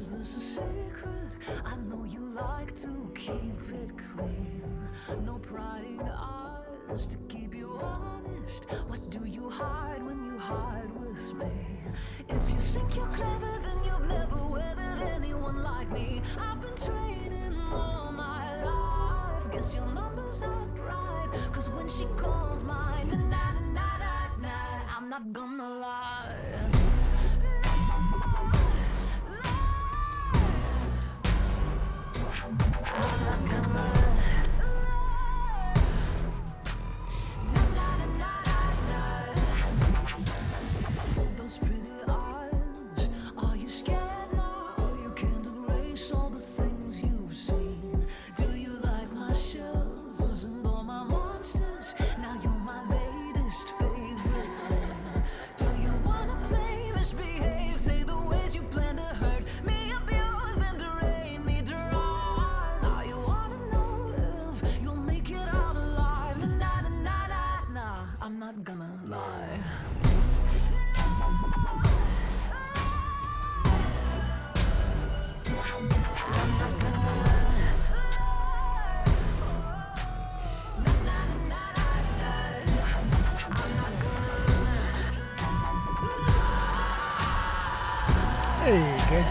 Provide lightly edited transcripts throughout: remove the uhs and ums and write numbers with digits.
Is this a secret? I know you like to keep it clean. No prying eyes to keep you honest. What do you hide when you hide with me? If you think you're clever, then you've never weathered anyone like me. I've been training all my life. Guess your numbers aren't right. Cause when she calls mine, I'm not gonna lie. Those pretty eyes, are you scared now? You can't erase all the things you've seen. Do you like my shells and all my monsters? Now you're my latest favorite thing. Do you wanna play misbehave? Say the ways you plan to hurt me, abuse and drain me dry. Now you wanna know if you'll make it out alive. Nah, I'm not gonna lie. Hey, Jay.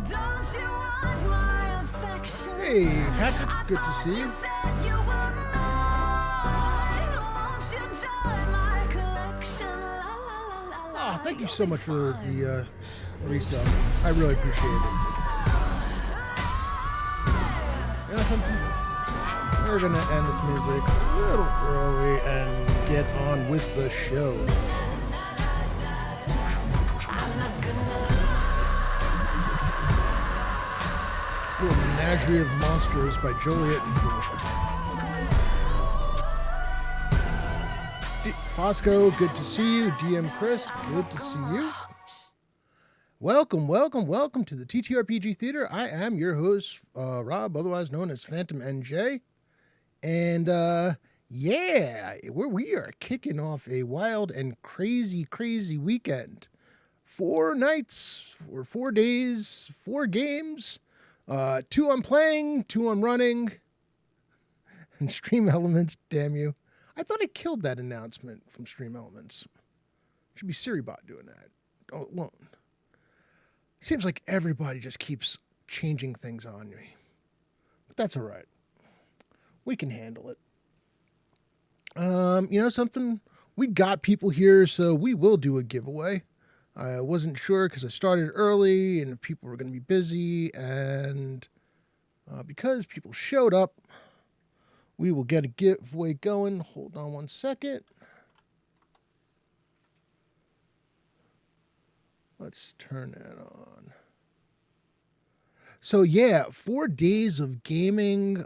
Don't you want my affection? Hey, Patrick. Good to see you. Said you were mine. Won't you join my collection? La, la, la, la, la. Oh, thank you so much for the resub. I really appreciate it. You know something? We're gonna end this music a little early and get on with the show. Little Menagerie of Monsters by Joliet Ford. Fosco, good to see you. DM Chris, good to see you. Welcome to the TTRPG Theater. I am your host, Rob, otherwise known as Phantom NJ. And yeah, we are kicking off a wild and crazy weekend. 4 nights or 4 days, 4 games. 2 I'm playing, 2 I'm running. And Stream Elements, damn you. I thought I killed that announcement from Stream Elements. Should be SiriBot doing that. Oh, it won't. Seems like everybody just keeps changing things on me. But that's all right. We can handle it. You know something? We got people here, so we will do a giveaway. I wasn't sure because I started early and people were going to be busy. And because people showed up, we will get a giveaway going. Hold on one second. Let's turn that on. So yeah, 4 days of gaming.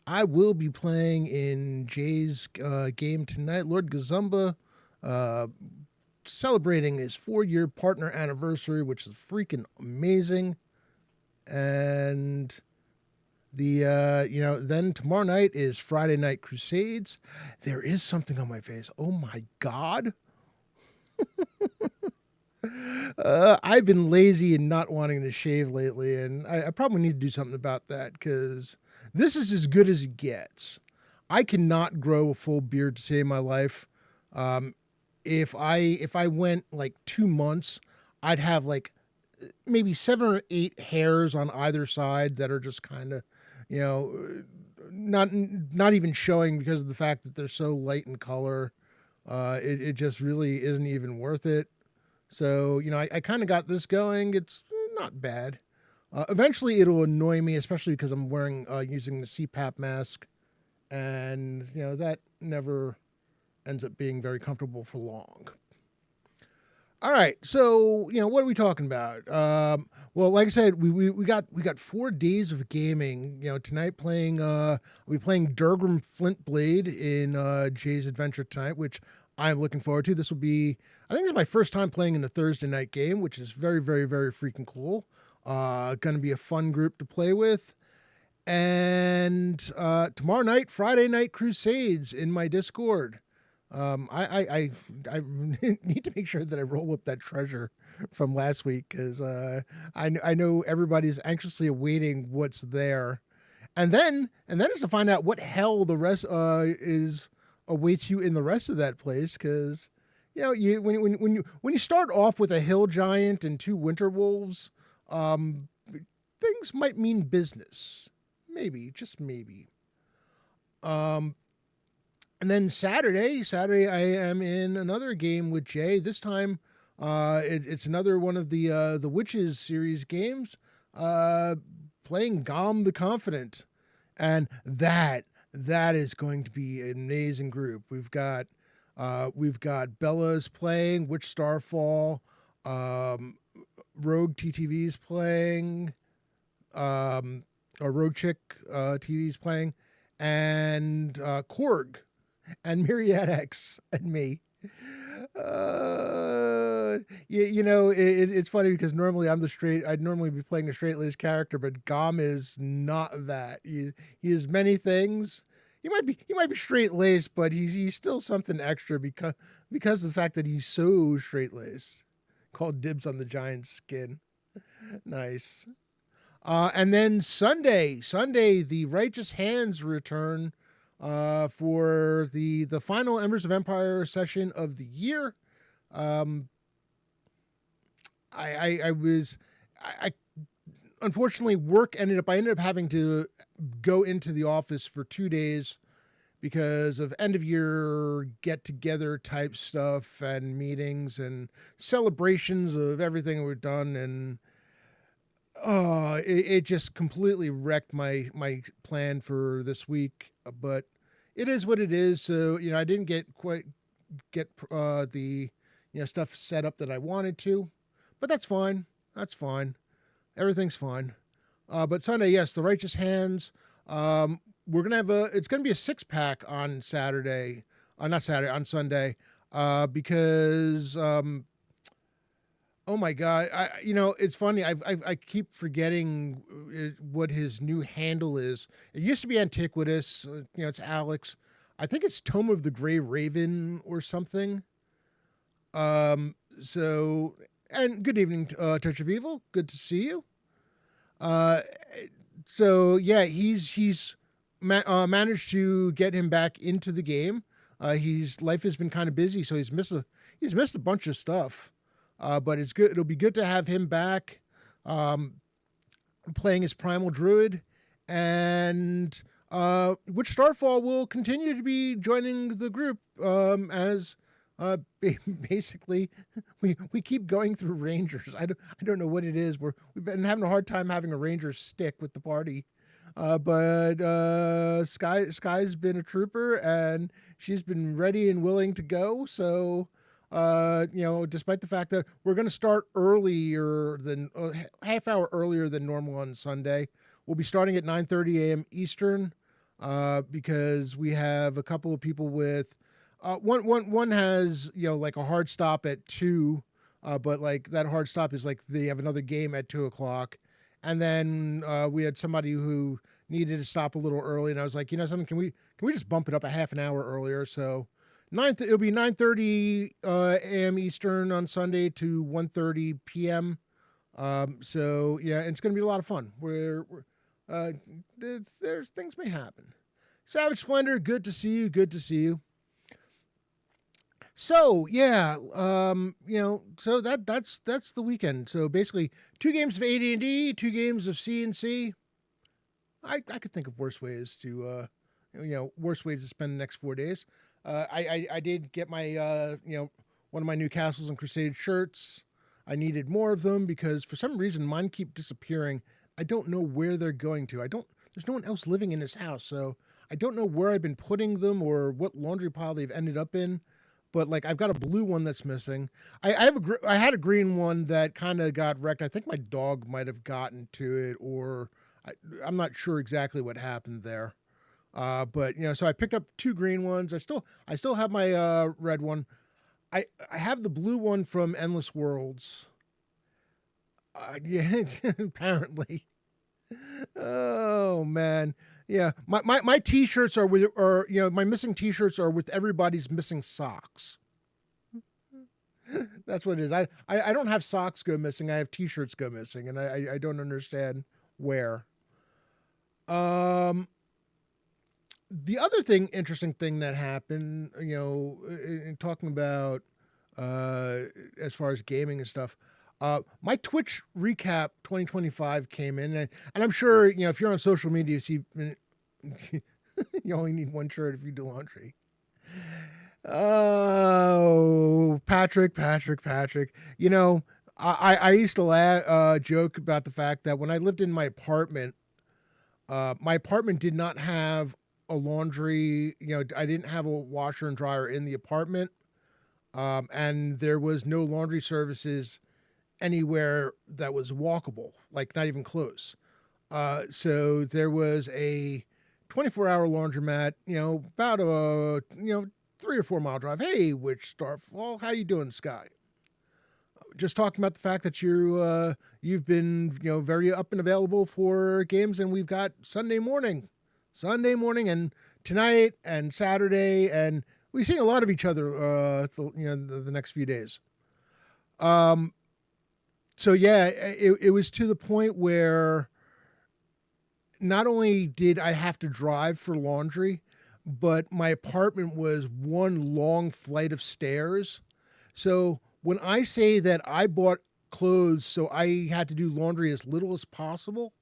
I will be playing in Jay's game tonight. Lord Gazumba celebrating his 4-year partner anniversary, which is freaking amazing. And then tomorrow night is Friday Night Crusades. There is something on my face. Oh my God. I've been lazy and not wanting to shave lately, and I probably need to do something about that because this is as good as it gets. I cannot grow a full beard to save my life. If I went like 2 months, I'd have like maybe 7 or 8 hairs on either side that are just kind of, not even showing because of the fact that they're so light in color. It just really isn't even worth it. So, I kind of got this going. It's not bad. Eventually it'll annoy me, especially because I'm using the CPAP mask, and, that never ends up being very comfortable for long. All right. So, what are we talking about? Well, like I said, we got 4 days of gaming, tonight we'll be playing Durgrim Flintblade in, Jay's adventure tonight, which I'm looking forward to. I think this is my first time playing in the Thursday night game, which is very, very, very freaking cool. Going to be a fun group to play with. And tomorrow night, Friday Night Crusades in my Discord. I need to make sure that I roll up that treasure from last week because I know everybody's anxiously awaiting what's there, and then is to find out what hell the rest is awaits you in the rest of that place because when you start off with a hill giant and 2 winter wolves, things might mean business, maybe, just maybe. And then Saturday, I am in another game with Jay. This time, it's another one of the Witches series games, playing Gom the Confident, and that is going to be an amazing group. We've got Bella's playing, Witch Starfall, Rogue TTV's playing, or Rogue Chick TV's playing, and Korg and Myriad X and me. It's funny because normally I'd normally be playing a straight-laced character, but Gom is not that. He is many things. He might be straight-laced, but he's still something extra because of the fact that he's so straight-laced. Called dibs on the giant skin. Nice. And then Sunday, the Righteous Hands return for the final Embers of Empire session of the year. I unfortunately I ended up having to go into the office for 2 days because of end of year get together type stuff and meetings and celebrations of everything we've done, and it just completely wrecked my plan for this week, but it is what it is. So, I didn't get the, stuff set up that I wanted to, but that's fine. Everything's fine. But Sunday, yes, the Righteous Hands, we're going to have it's going to be a 6-pack on Saturday, on Sunday, because, oh my God! It's funny. I keep forgetting what his new handle is. It used to be Antiquitous. It's Alex. I think it's Tome of the Grey Raven or something. So, and good evening, Touch of Evil. Good to see you. So yeah, he's managed to get him back into the game. His life has been kind of busy, so he's missed a bunch of stuff. But it's good. It'll be good to have him back, playing his Primal Druid, and Witch Starfall will continue to be joining the group as basically we keep going through Rangers. I don't know what it is. We've been having a hard time having a Ranger stick with the party, but Sky's been a trooper and she's been ready and willing to go. So. Despite the fact that we're going to start earlier than half hour earlier than normal on Sunday, we'll be starting at 9:30 a.m. Eastern, because we have a couple of people with one has like a hard stop at 2, but like that hard stop is like they have another game at 2:00, and then we had somebody who needed to stop a little early, and I was like, something, can we just bump it up a half an hour earlier? So. It'll be 9:30 a.m. Eastern on Sunday to 1:30 p.m. So yeah, it's going to be a lot of fun. There's things may happen. Savage Splendor, good to see you. So yeah, so that's the weekend. So basically, 2 games of AD&D, 2 games of CNC. I could think of worse ways to spend the next 4 days. I did get my, one of my new Castles and Crusade shirts. I needed more of them because for some reason mine keep disappearing. I don't know where they're going to. There's no one else living in this house, so I don't know where I've been putting them or what laundry pile they've ended up in. But like, I've got a blue one that's missing. I had a green one that kind of got wrecked. I think my dog might have gotten to it, or I'm not sure exactly what happened there. But so I picked up 2 green ones. I still have my red one. I have the blue one from Endless Worlds. Yeah, apparently. Oh man. Yeah. My t-shirts are with or my missing t-shirts are with everybody's missing socks. That's what it is. I don't have socks go missing. I have t-shirts go missing and I don't understand where. Um the other interesting thing that happened, in talking about as far as gaming and stuff, my Twitch recap 2025 came in, and I'm sure if you're on social media, you see you only need one shirt if you do laundry. Oh, Patrick. I used to joke about the fact that when I lived in my apartment did not have a laundry. I didn't have a washer and dryer in the apartment, and there was no laundry services anywhere that was walkable, like not even close. So there was a 24-hour laundromat, about a 3 or 4 mile drive. Hey, Witch Starfall, how you doing, Sky? Just talking about the fact that you've been very up and available for games, and we've got Sunday morning, and tonight and Saturday, and we've seen a lot of each other. The next few days. So yeah, it was to the point where not only did I have to drive for laundry, but my apartment was one long flight of stairs. So when I say that I bought clothes so I had to do laundry as little as possible,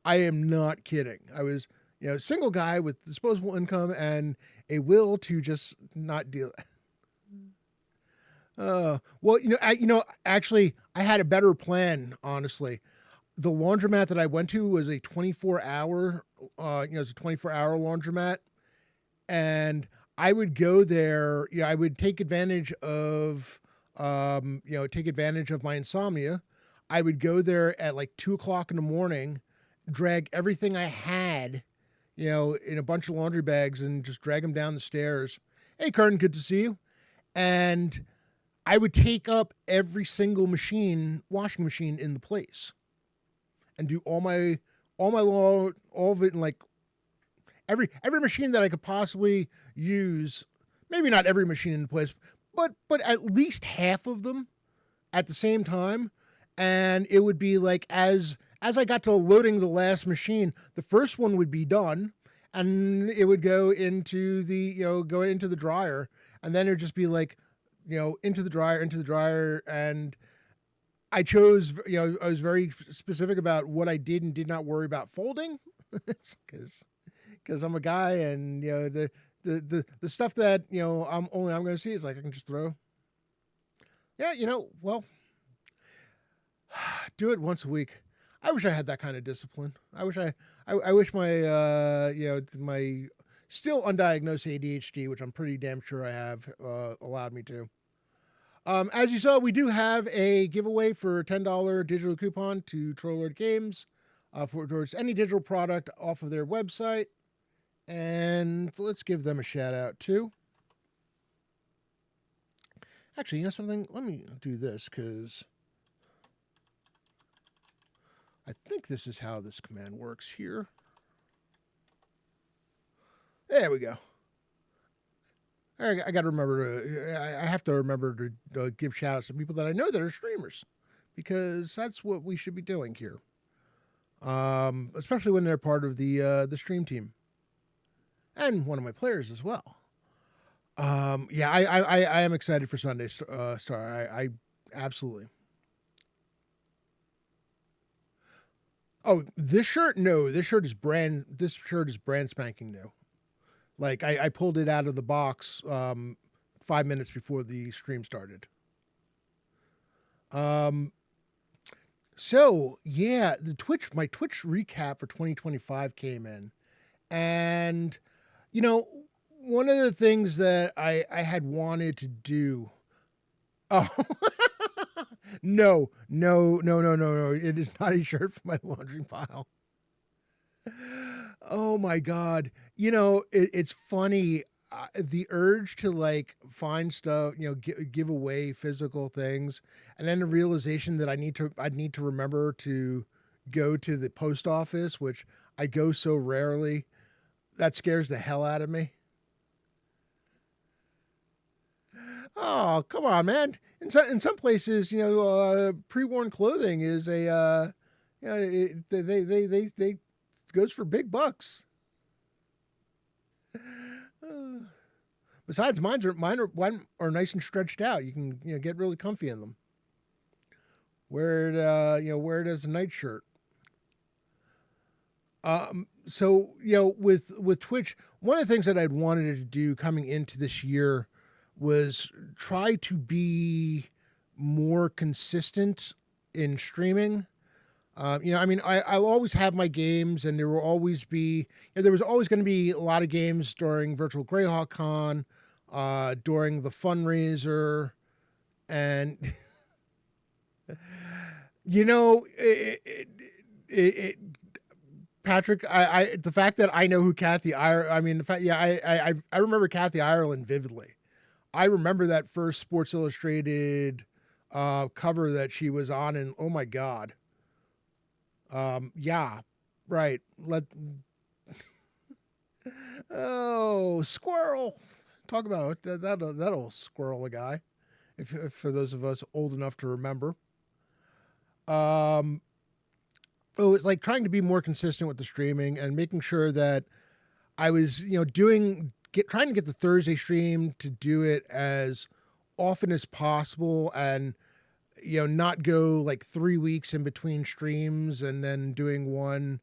I am not kidding. I was, a single guy with disposable income and a will to just not deal. Well, actually, I had a better plan. Honestly, the laundromat that I went to was a 24-hour, it's a 24-hour laundromat, and I would go there. I would take advantage of, my insomnia. I would go there at like 2 o'clock in the morning, drag everything I had, in a bunch of laundry bags, and just drag them down the stairs. Hey, Curtin, good to see you. And I would take up every single washing machine in the place, and do all of it in like every machine that I could possibly use. Maybe not every machine in the place, but at least half of them at the same time. And it would be like as I got to loading the last machine, the first one would be done, and it would go into the dryer, and then it would just be like, into the dryer. And I chose, I was very specific about what I did and did not worry about folding, because I'm a guy, and the stuff that I'm going to see is like I can just throw. Yeah, well, do it once a week. I wish I had that kind of discipline. I wish my my still undiagnosed ADHD, which I'm pretty damn sure I have, allowed me to. As you saw, we do have a giveaway for a $10 digital coupon to Trollord Games towards any digital product off of their website. And let's give them a shout out too. Actually, something? Let me do this, because I think this is how this command works here. There we go. I got to remember I have to remember to give shout outs to people that I know that are streamers, because that's what we should be doing here. Especially when they're part of the stream team, and one of my players as well. Yeah, I am excited for Sunday Star. I absolutely. Oh, this shirt? No, this shirt is brand spanking new. Like I pulled it out of the box 5 minutes before the stream started. So yeah, my Twitch recap for 2025 came in, and one of the things that I had wanted to do. Oh. No. It is not a shirt for my laundry pile. Oh my God. It's funny. The urge to like find stuff, give away physical things, and then the realization that I'd need to remember to, go to the post office, which I go so rarely. That scares the hell out of me. Oh, come on, man! In some places, pre-worn clothing is a they goes for big bucks. Besides, mine are nice and stretched out. You can get really comfy in them. Wear it as a nightshirt. So with Twitch, one of the things that I'd wanted to do coming into this year was try to be more consistent in streaming. I'll always have my games, and there will always be. There was always going to be a lot of games during Virtual Greyhawk Con, during the fundraiser, and Patrick, the fact that I know who Kathy Ireland, I remember Kathy Ireland vividly. I remember that first Sports Illustrated cover that she was on, and oh my God. Yeah, right. Oh, squirrel. Talk about that'll squirrel a guy. If for those of us old enough to remember. It's like trying to be more consistent with the streaming and making sure that I was, trying to get the Thursday stream to do it as often as possible, and not go like 3 weeks in between streams and then doing one.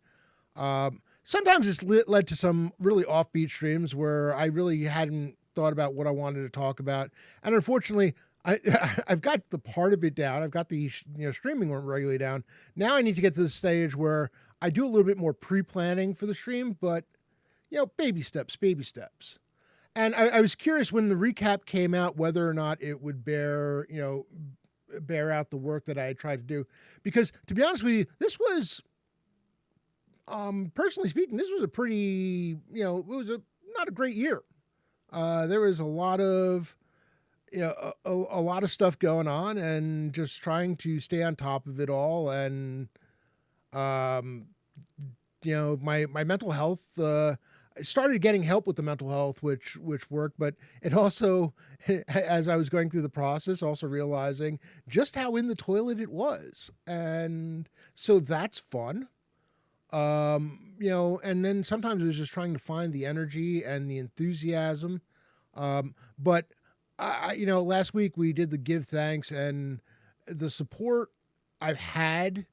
Sometimes it's led to some really offbeat streams where I really hadn't thought about what I wanted to talk about, and unfortunately, I've got the part of it down. I've got the streaming regularly down. Now I need to get to the stage where I do a little bit more pre-planning for the stream, but baby steps. And I was curious when the recap came out whether or not it would bear out the work that I had tried to do, because to be honest with you, this was, personally speaking, this was a pretty it was not a great year. There was a lot of a lot of stuff going on, and just trying to stay on top of it all. And, my mental health, I started getting help with the mental health, which worked, but it also, as I was going through the process, also realizing just how in the toilet it was. And so that's fun. And then sometimes it was just trying to find the energy and the enthusiasm. But last week we did the give thanks, and the support I've had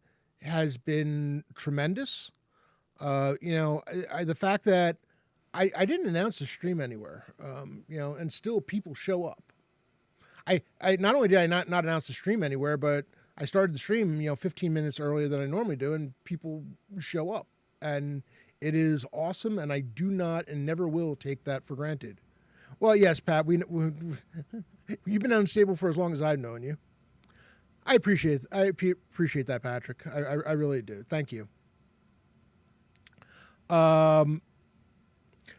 has been tremendous. The fact that I didn't announce the stream anywhere, and still people show up. I not only did I not announce the stream anywhere, but I started the stream, 15 minutes earlier than I normally do, and people show up, and it is awesome. And I do not and never will take that for granted. Well, yes, Pat, you've been unstable for as long as I've known you. I appreciate that, Patrick. I really do. Thank you.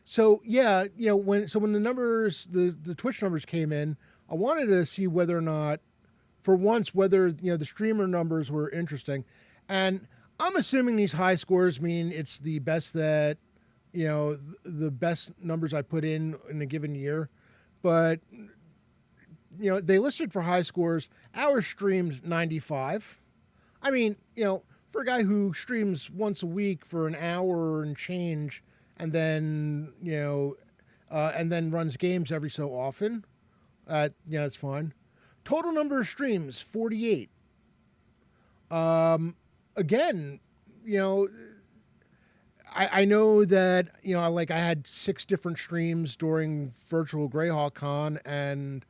So yeah, when the numbers, the Twitch numbers came in, I wanted to see whether or not, for once, whether the streamer numbers were interesting, and I'm assuming these high scores mean it's the best that. The best numbers I put in a given year, but they listed for high scores. Our stream's 95. I mean, for a guy who streams once a week for an hour and change, and then and then runs games every so often, it's fine. Total number of streams 48. Again, I know that, I had 6 different streams during Virtual Greyhawk Con, and,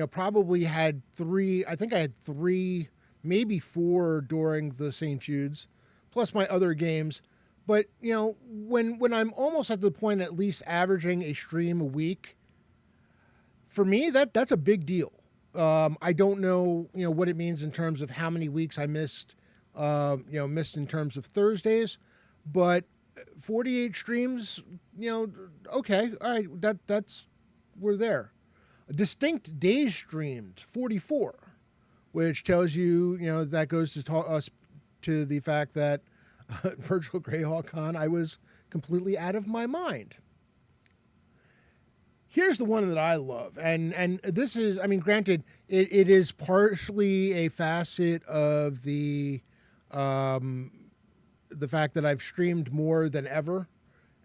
probably had 3, I think I had 3, maybe 4 during the St. Jude's, plus my other games. But, when I'm almost at the point at least averaging a stream a week, for me, that's a big deal. I don't know, what it means in terms of how many weeks I missed in terms of Thursdays, but 48 streams, okay, all right, that's we're there. Distinct days streamed 44, which tells you, that goes to us to the fact that Virtual Greyhawk Con, I was completely out of my mind. Here's the one that I love, and this is, I mean, granted, it is partially a facet of the fact that I've streamed more than ever,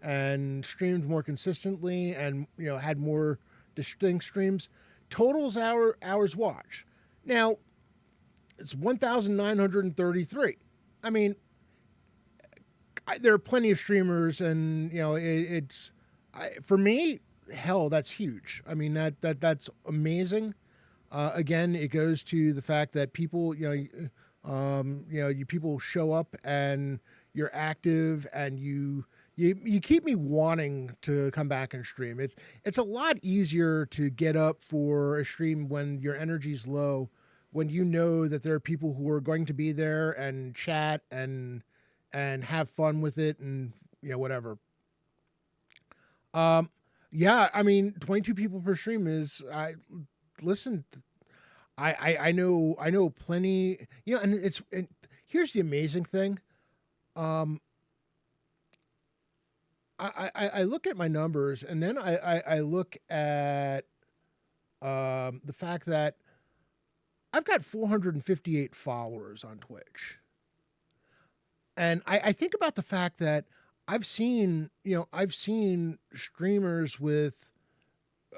and streamed more consistently, and had more distinct streams. Totals hours watched. Now, it's 1,933. I mean, there are plenty of streamers, and for me, hell, that's huge. I mean, that's amazing. Again, it goes to the fact that people, you people show up and you're active, and you keep me wanting to come back and stream. It's a lot easier to get up for a stream when your energy's low, when you know that there are people who are going to be there and chat and have fun with it, and whatever. Yeah, I mean, 22 people per stream is, I know plenty, and here's the amazing thing. I look at my numbers, and then I look at the fact that I've got 458 followers on Twitch. And I think about the fact that I've seen streamers with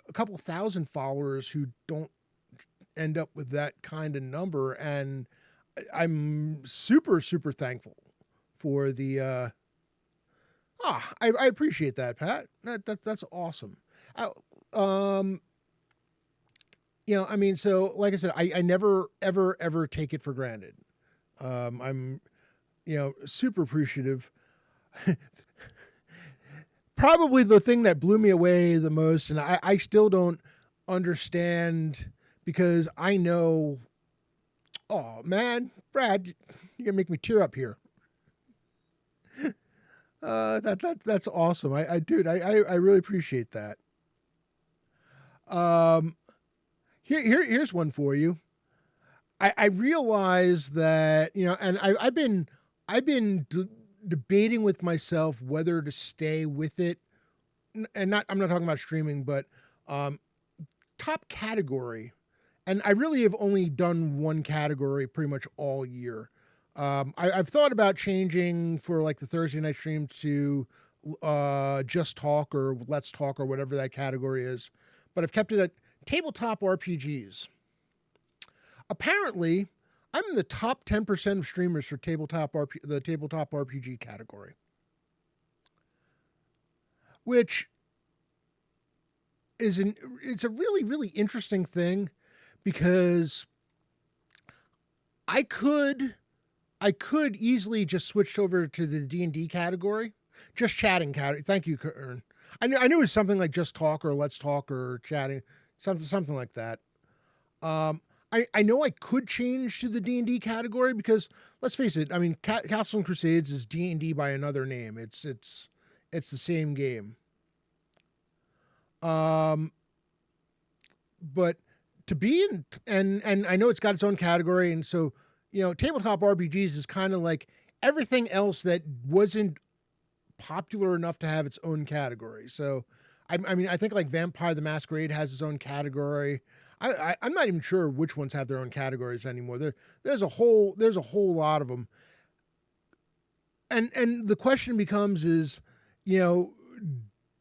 a couple thousand followers who don't end up with that kind of number, and I'm super, super thankful for the I appreciate that, Pat. That's awesome. I mean, so like I said, I never ever take it for granted. I'm super appreciative. Probably the thing that blew me away the most, and I still don't understand, because I know, oh man, Brad, you're gonna make me tear up here. That's awesome. Dude, I really appreciate that. Here's one for you. I realize that, and I've been debating with myself whether to stay with it, and I'm not talking about streaming, but top category. And I really have only done one category pretty much all year. I've thought about changing for like the Thursday night stream to Just Talk or Let's Talk or whatever that category is, but I've kept it at tabletop RPGs. Apparently, I'm in the top 10% of streamers for the tabletop RPG category, which it's a really, really interesting thing, because I could easily just switch over to the D&D category, just chatting category. Thank you, Kern. I knew it was something like Just Talk or Let's Talk or chatting, something like that. I know I could change to the D&D category, because let's face it, I mean, Castle and Crusades is D&D by another name. It's the same game. But to be in, and I know it's got its own category, and so, tabletop RPGs is kind of like everything else that wasn't popular enough to have its own category. So, I mean, I think like Vampire the Masquerade has its own category. I'm not even sure which ones have their own categories anymore. There's a whole lot of them. And the question becomes is,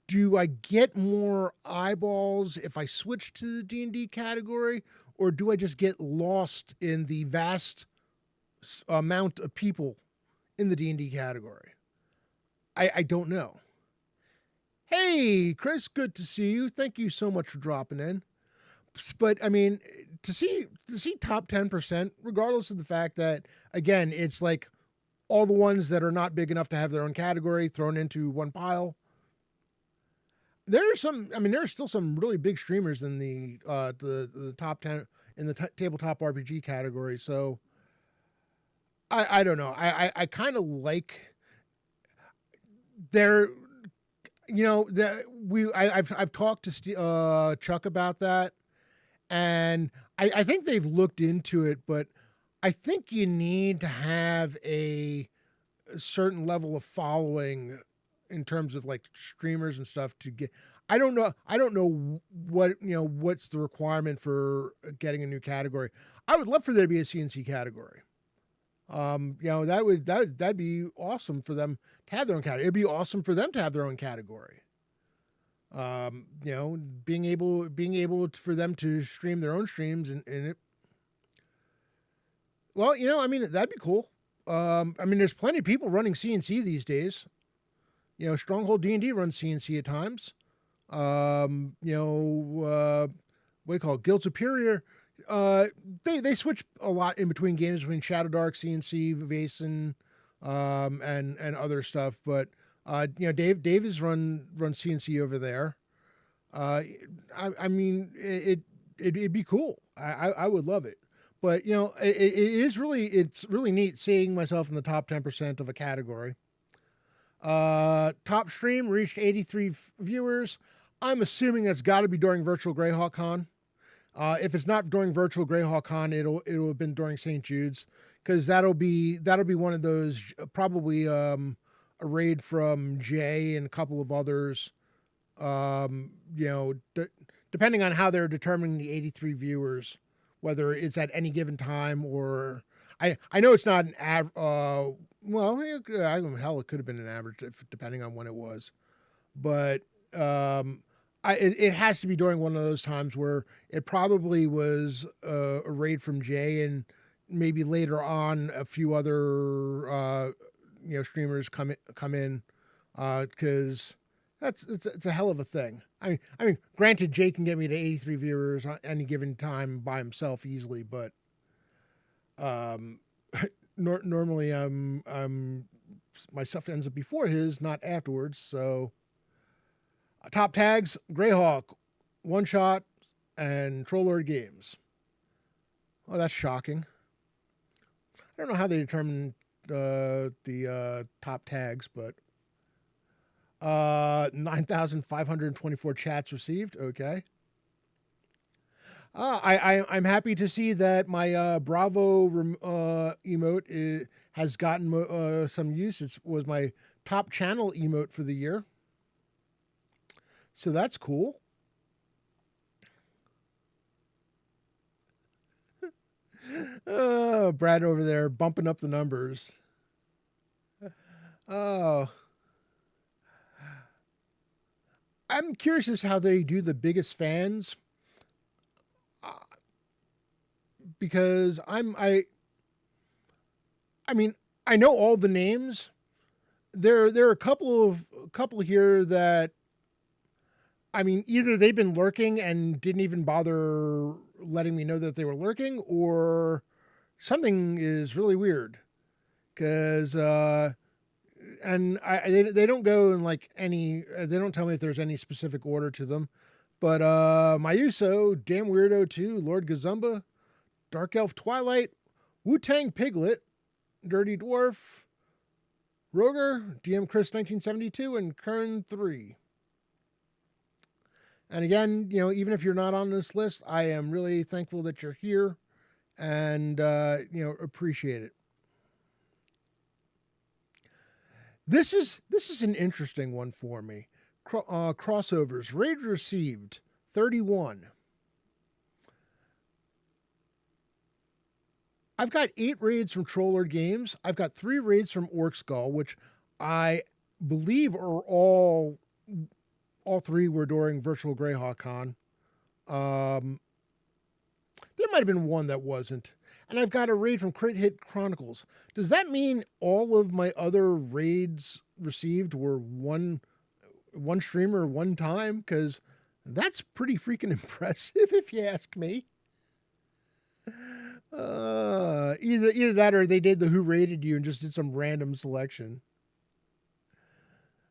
do I get more eyeballs if I switch to the D&D category, or do I just get lost in the vast amount of people in the D&D category? I don't know. Hey, Chris, good to see you. Thank you so much for dropping in. But I mean, to see top 10%, regardless of the fact that, again, it's like all the ones that are not big enough to have their own category thrown into one pile. There are still some really big streamers in the top 10 in the tabletop RPG category. So I don't know. I kind of like their, I've talked to Chuck about that, and I think they've looked into it, but I think you need to have a a certain level of following in terms of like streamers and stuff to get. I don't know what what's the requirement for getting a new category. I would love for there to be a CNC category. That'd be awesome for them to have their own category. It'd be awesome for them to have their own category. Being able for them to stream their own streams and it. Well, that'd be cool. There's plenty of people running CNC these days. Stronghold D&D runs CNC at times. What do you call it? Guild Superior. They switch a lot in between games between Shadow Dark, CNC, Vaesen, and other stuff. But Dave has run CNC over there. It'd be cool. I would love it. But it's really neat seeing myself in the top 10% of a category. Top stream reached 83 viewers. I'm assuming that's got to be during Virtual Greyhawk Con. If it's not during Virtual Greyhawk Con, it'll have been during St. Jude's, because that'll be one of those, probably a raid from Jay and a couple of others. Depending on how they're determining the 83 viewers, whether it's at any given time or I know it's not an average. Well, hell, it could have been an average depending on when it was, but it has to be during one of those times where it probably was a raid from Jay, and maybe later on a few other streamers come in because it's a hell of a thing. I mean, granted, Jay can get me to 83 viewers on any given time by himself easily, but normally my stuff ends up before his, not afterwards. So top tags: Greyhawk, One Shot, and Trollord Games. Oh, that's shocking. I don't know how they determine the top tags, but 9,524 chats received. Okay. I'm happy to see that my Bravo emote has gotten some use. It was my top channel emote for the year. So that's cool. Oh, Brad over there bumping up the numbers. Oh. I'm curious as to how they do the biggest fans. Because I know all the names. There are a couple here that, either they've been lurking and didn't even bother letting me know that they were lurking, or something is really weird. Because they don't go in like any. They don't tell me if there's any specific order to them. But Mayuso, Damn Weirdo 2, Lord Gazumba, Dark Elf Twilight, Wu-Tang Piglet, Dirty Dwarf, Roger, DM Chris 1972, and Kern 3. And again, even if you're not on this list, I am really thankful that you're here and, appreciate it. This is an interesting one for me. Crossovers. Raid received 31. I've got 8 raids from Trollord Games. I've got 3 raids from Orc Skull, which I believe are all 3 were during Virtual Greyhawk Con. There might have been one that wasn't. And I've got a raid from Crit Hit Chronicles. Does that mean all of my other raids received were one streamer one time? Because that's pretty freaking impressive, if you ask me. Either that or they did the Who Rated You and just did some random selection.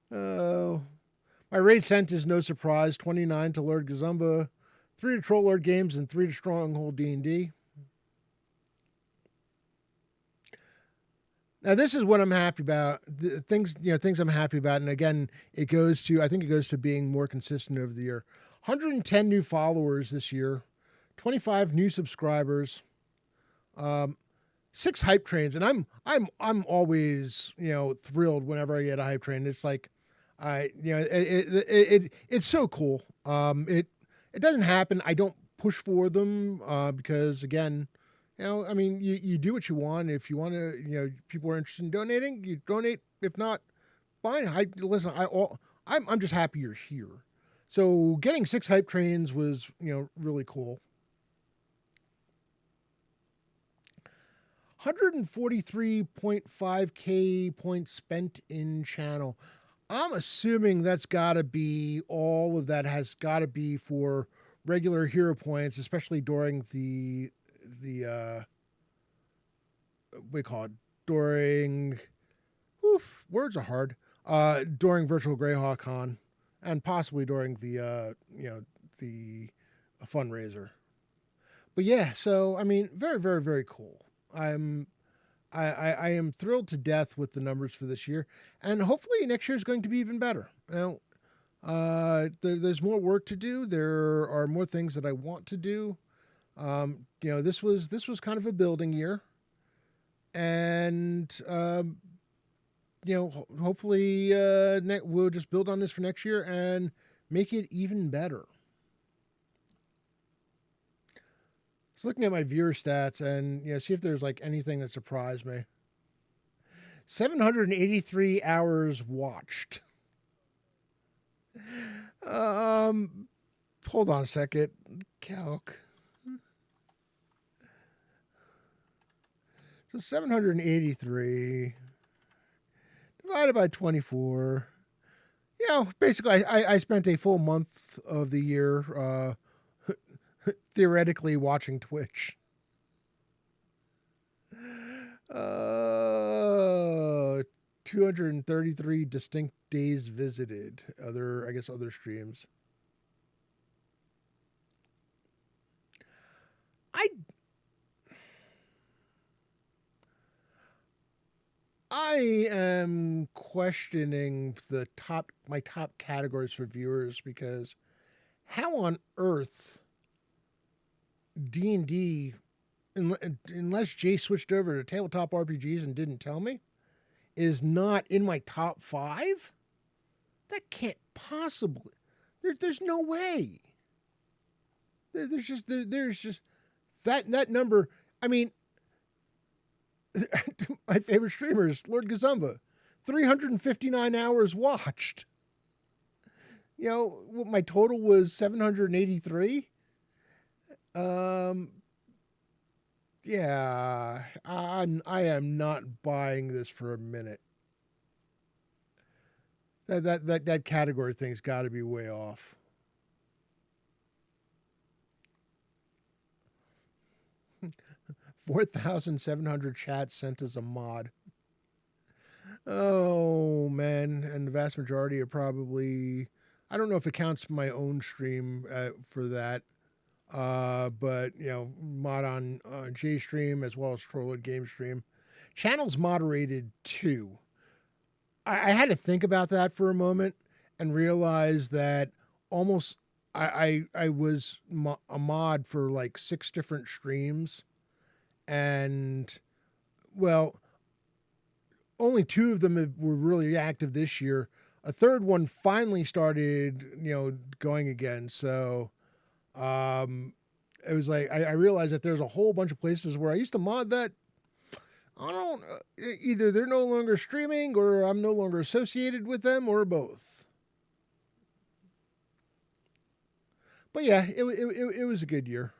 My raid sent is no surprise. 29 to Lord Gazumba, 3 to Trollord Games, and 3 to Stronghold D&D. Now this is what I'm happy about. Things I'm happy about, and again, I think it goes to being more consistent over the year. 110 new followers this year, 25 new subscribers. 6 hype trains, and I'm always thrilled whenever I get a hype train. It's like it's so cool. It doesn't happen. I don't push for them because again, I mean, you do what you want. If you want to, people are interested in donating, you donate. If not, fine. Listen. I'm just happy you're here. So getting 6 hype trains was really cool. 143.5k points spent in channel. I'm assuming that's got to be all of that has got to be for regular hero points, especially during the we call it during. Words are hard. During Virtual Greyhawk Con, and possibly during the the fundraiser. But yeah, so I mean, very very very cool. I am thrilled to death with the numbers for this year, and hopefully next year is going to be even better. There's more work to do. There are more things that I want to do. This was kind of a building year, and hopefully we'll just build on this for next year and make it even better. So looking at my viewer stats and see if there's like anything that surprised me. 783 hours watched. Hold on a second. Calc. So 783 divided by 24. Basically I spent a full month of the year theoretically watching Twitch. 233 distinct days visited. Other streams. I am questioning my top categories for viewers because how on earth D&D, unless Jay switched over to tabletop RPGs and didn't tell me, is not in my top 5? That can't possibly. There's no way. There's just that number. I mean, my favorite streamer is Lord Gazumba, 359 hours watched. My total was 783. Yeah, I am not buying this for a minute. That category thing's got to be way off. $4,700 chats sent as a mod. Oh man, and the vast majority are probably. I don't know if it counts my own stream for that. But mod on J stream as well as Trollwood Game Stream. Channels moderated too. I had to think about that for a moment and realize that almost I was a mod for like 6 different streams, and well, only 2 of them were really active this year. A third one finally started going again. So it was like I realized that there's a whole bunch of places where I used to mod that I don't either they're no longer streaming or I'm no longer associated with them or both. But yeah, it was a good year.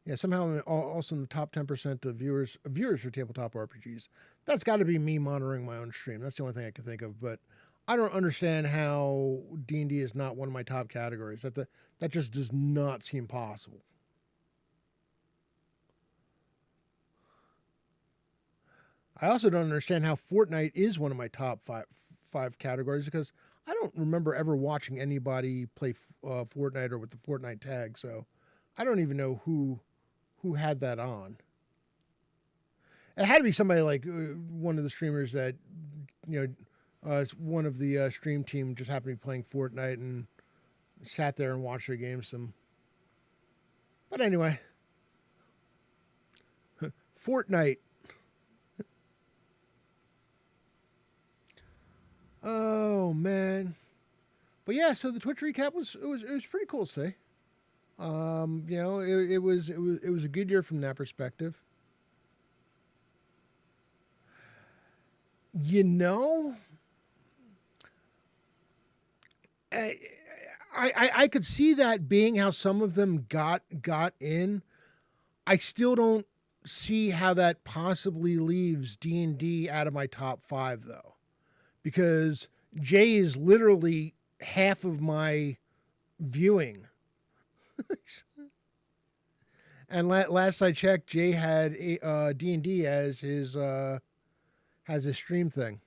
Yeah, somehow I'm also in the top 10% of viewers for tabletop RPGs. That's got to be me monitoring my own stream. That's the only thing I can think of. But I don't understand how D&D is not one of my top categories. That just does not seem possible. I also don't understand how Fortnite is one of my top five categories because I don't remember ever watching anybody play Fortnite or with the Fortnite tag. So I don't even know who had that on. It had to be somebody like one of the streamers that, one of the stream team just happened to be playing Fortnite and sat there and watched their game some. But anyway, Fortnite. Oh man. But yeah, so the Twitch recap was pretty cool to see. It was a good year from that perspective. You know, I could see that being how some of them got in. I still don't see how that possibly leaves D&D out of my top 5 though, because Jay is literally half of my viewing. And last I checked, Jay had D&D as his has a stream thing.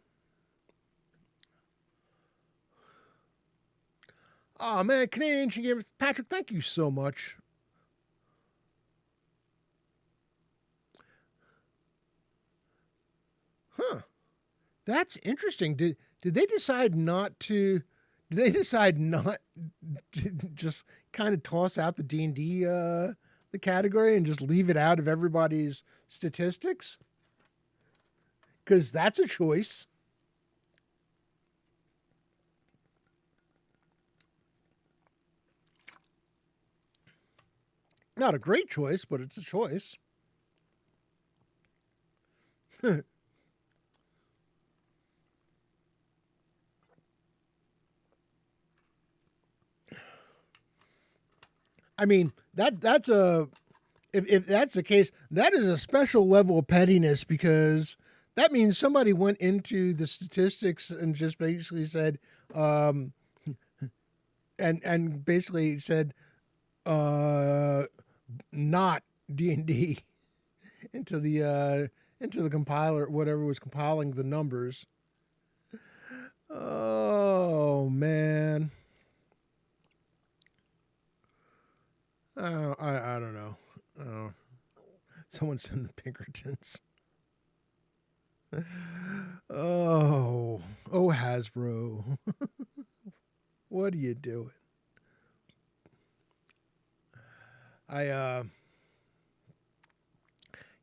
Oh man, Canadian Ancient Gamer Patrick, thank you so much. Huh. That's interesting. Did they decide not to? Did they decide not to just kind of toss out the D&D the category and just leave it out of everybody's statistics? Because that's a choice. Not a great choice, but it's a choice. I mean, that's a if that's the case, that is a special level of pettiness, because that means somebody went into the statistics and just basically said, and basically said, not D&D into the compiler, whatever was compiling the numbers. Oh man. Oh, I don't know. Oh, someone send the Pinkertons. Oh, Hasbro. What are you doing?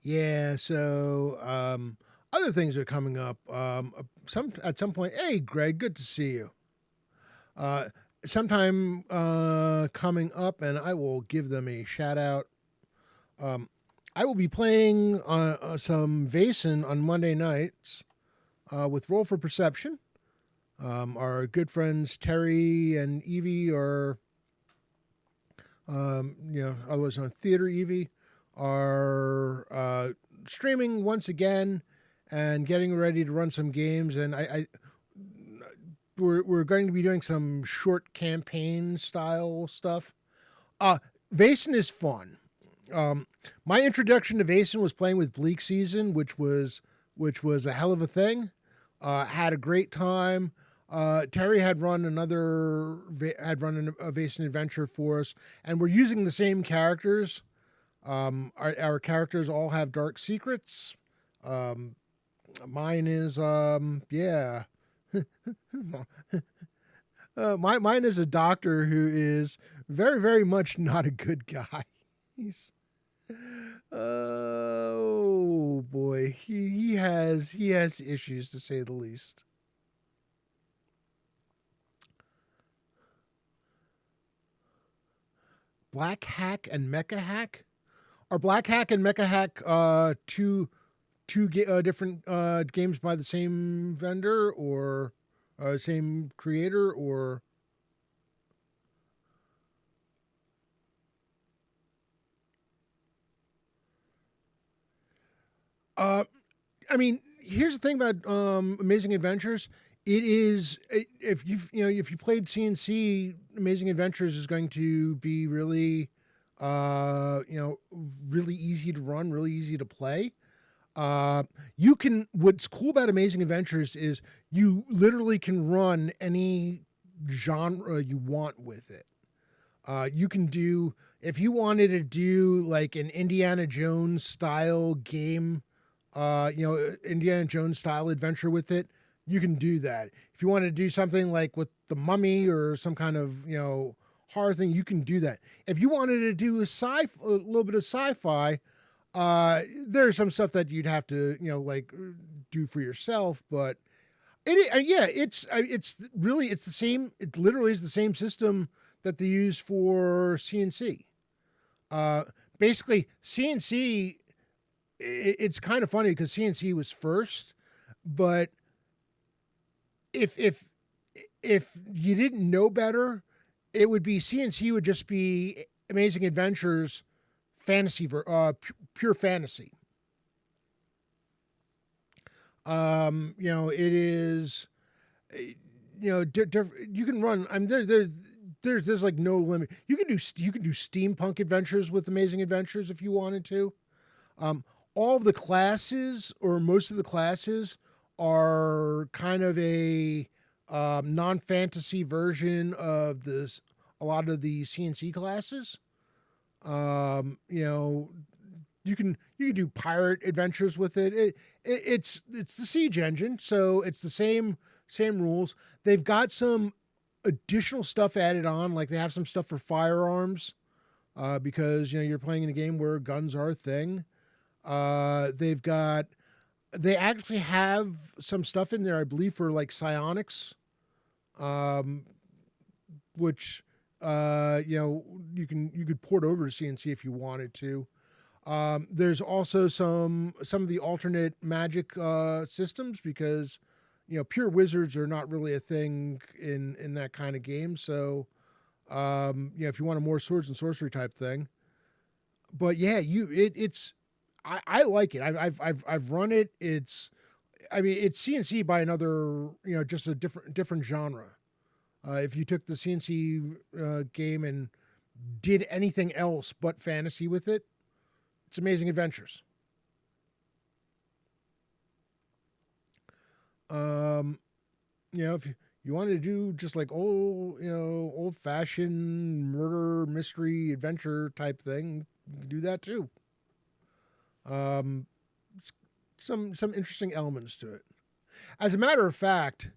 Yeah, so other things are coming up. At some point. Hey, Greg, good to see you. Sometime coming up, and I will give them a shout out. I will be playing some Vaesen on Monday nights with Roll for Perception. Our good friends Terry and Evie are, otherwise known Theater Evie, are streaming once again and getting ready to run some games. And we're going to be doing some short campaign style stuff. Vaesen is fun. My introduction to Vaesen was playing with Bleak Season, which was a hell of a thing. Had a great time. Terry had run a Vaesen adventure for us, and we're using the same characters. Our characters all have dark secrets. Mine is mine is a doctor who is very, very much not a good guy. He's oh boy, he has issues, to say the least. Black Hack and Mecha Hack? Are Black Hack and Mecha Hack two different games by the same vendor, or same creator, or? I mean, here's the thing about Amazing Adventures. If you played CNC, Amazing Adventures is going to be really, really easy to run, really easy to play. What's cool about Amazing Adventures is you literally can run any genre you want with it. You can do, if you wanted to do like an Indiana Jones style game, Indiana Jones style adventure with it, you can do that. If you want to do something like with the Mummy or some kind of, horror thing, you can do that. If you wanted to do a little bit of sci-fi, there's some stuff that you'd have to, like do for yourself. But it's really it's the same. It literally is the same system that they use for CNC. Basically, CNC. It's kind of funny because CNC was first, but if you didn't know better, it would be CNC would just be Amazing Adventures fantasy, pure fantasy. It is, you can run. I mean, there's like no limit. You can do steampunk adventures with Amazing Adventures if you wanted to. All of the classes, or most of the classes, are kind of a non-fantasy version of this. A lot of the CNC classes. You can do pirate adventures with it. It's the Siege engine, so it's the same rules. They've got some additional stuff added on, like they have some stuff for firearms, because you're playing in a game where guns are a thing. They actually have some stuff in there, I believe, for like psionics, which you could port over to CNC if you wanted to. There's also some of the alternate magic systems, because pure wizards are not really a thing in that kind of game. So if you want a more swords and sorcery type thing, but yeah, I like it. I've run it. It's CNC by another, just a different genre. If you took the CNC game and did anything else but fantasy with it, it's Amazing Adventures. If you wanted to do just like old fashioned murder mystery adventure type thing, you can do that too. Some interesting elements to it. As a matter of fact,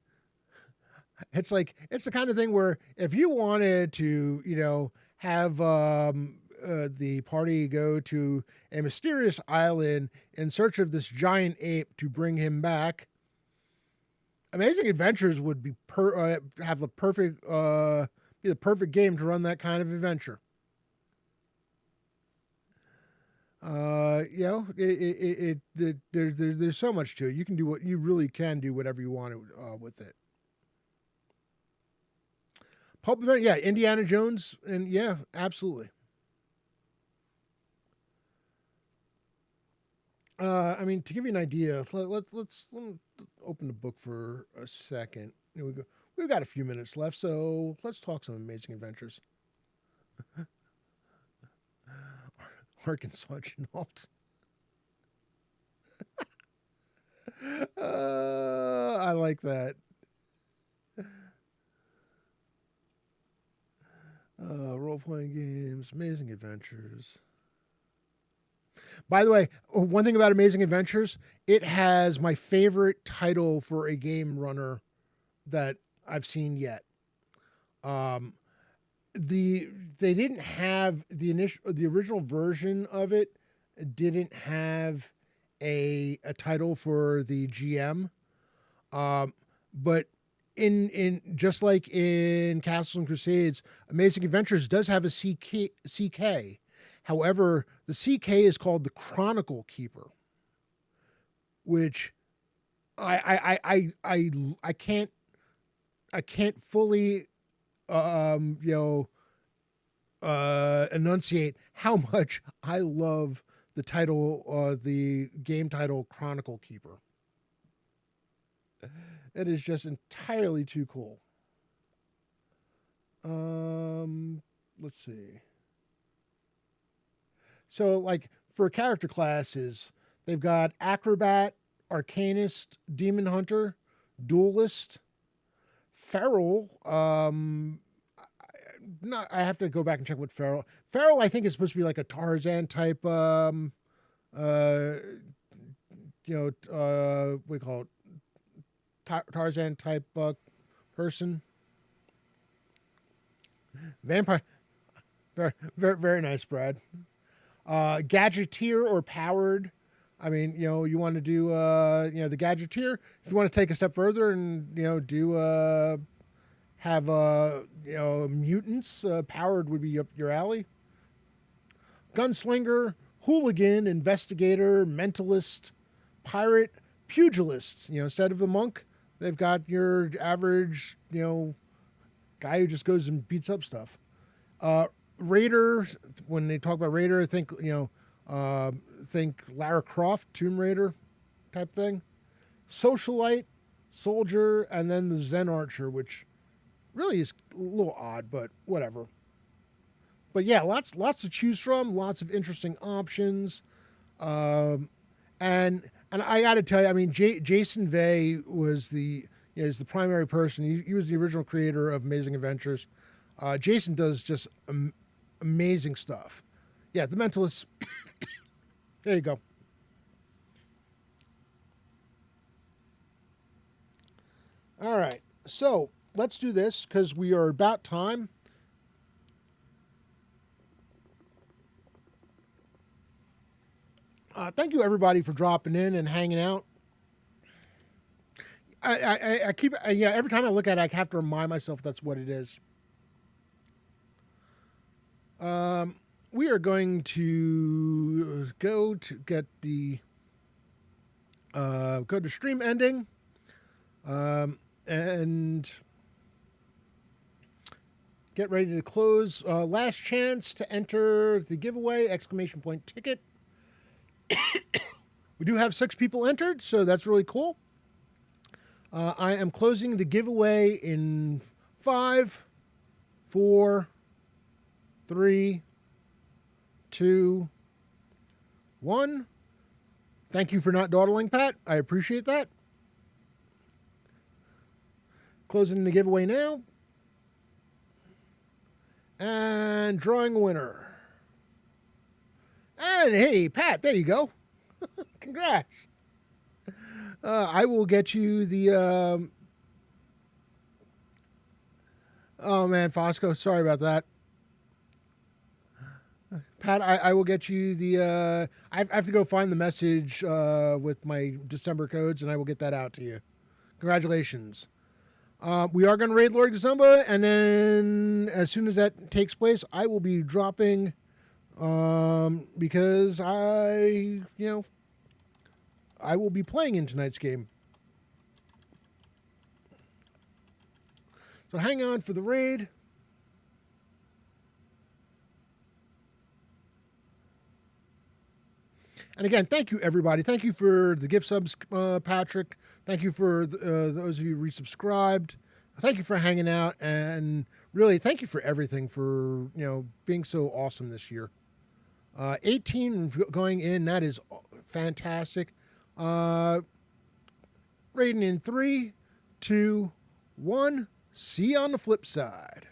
it's the kind of thing where if you wanted to, have the party go to a mysterious island in search of this giant ape to bring him back, Amazing Adventures would be have the perfect be the perfect game to run that kind of adventure. There's so much to it. You really can do whatever you want with it. Pulp Adventure, yeah, Indiana Jones, and yeah, absolutely. To give you an idea, let's open the book for a second. Here we go. We've got a few minutes left, so let's talk some Amazing Adventures. Arkansas Chenault. I like that. Role-playing games, Amazing Adventures. By the way, one thing about Amazing Adventures, it has my favorite title for a game runner that I've seen yet. They didn't have the original version of it didn't have a title for the GM, but in just like in Castles and Crusades, Amazing Adventures does have a CK. However, the CK is called the Chronicle Keeper, which I can't fully enunciate how much I love the title, the game title Chronicle Keeper. It is just entirely too cool. Let's see. So, like, for character classes, they've got Acrobat, Arcanist, Demon Hunter, Duelist, Feral. I have to go back and check what Feral. Feral, I think, is supposed to be like a Tarzan type. What do we call it? Tarzan type person. Vampire. Very, very, very nice, Brad. Gadgeteer or powered. I mean, you want to do, the Gadgeteer. If you want to take a step further and, do, have, mutants, powered would be up your alley. Gunslinger, hooligan, investigator, mentalist, pirate, pugilist. Instead of the monk, they've got your average, guy who just goes and beats up stuff. Raider, when they talk about Raider, I think, think Lara Croft, Tomb Raider type thing. Socialite, soldier, and then the Zen Archer, which really is a little odd, but whatever. But yeah, lots to choose from, lots of interesting options. And I got to tell you, I mean, Jason Vey was is the primary person. He was the original creator of Amazing Adventures. Jason does just amazing stuff. Yeah, The Mentalist. There you go. All right, so let's do this because we are about time. Thank you, everybody, for dropping in and hanging out. I keep, every time I look at it, I have to remind myself that's what it is. We are going to go to get the go to stream ending, and get ready to close. Last chance to enter the giveaway! ! Ticket. We do have 6 people entered, so that's really cool. I am closing the giveaway in 5, 4, 3, 2, 1. Thank you for not dawdling, Pat. I appreciate that. Closing the giveaway now. And drawing a winner. And hey, Pat, there you go. Congrats. I will get you the... Oh, man, Fosco, sorry about that. Pat, I will get you the... I have to go find the message with my December codes, and I will get that out to you. Congratulations. We are going to raid Lord Gazumba, and then as soon as that takes place, I will be dropping... because I will be playing in tonight's game. So hang on for the raid. And again, thank you, everybody. Thank you for the gift subs, Patrick. Thank you for those of you who resubscribed. Thank you for hanging out. And really, thank you for everything, for being so awesome this year. 18 going in, that is fantastic. Rating in 3, 2, 1. See you on the flip side.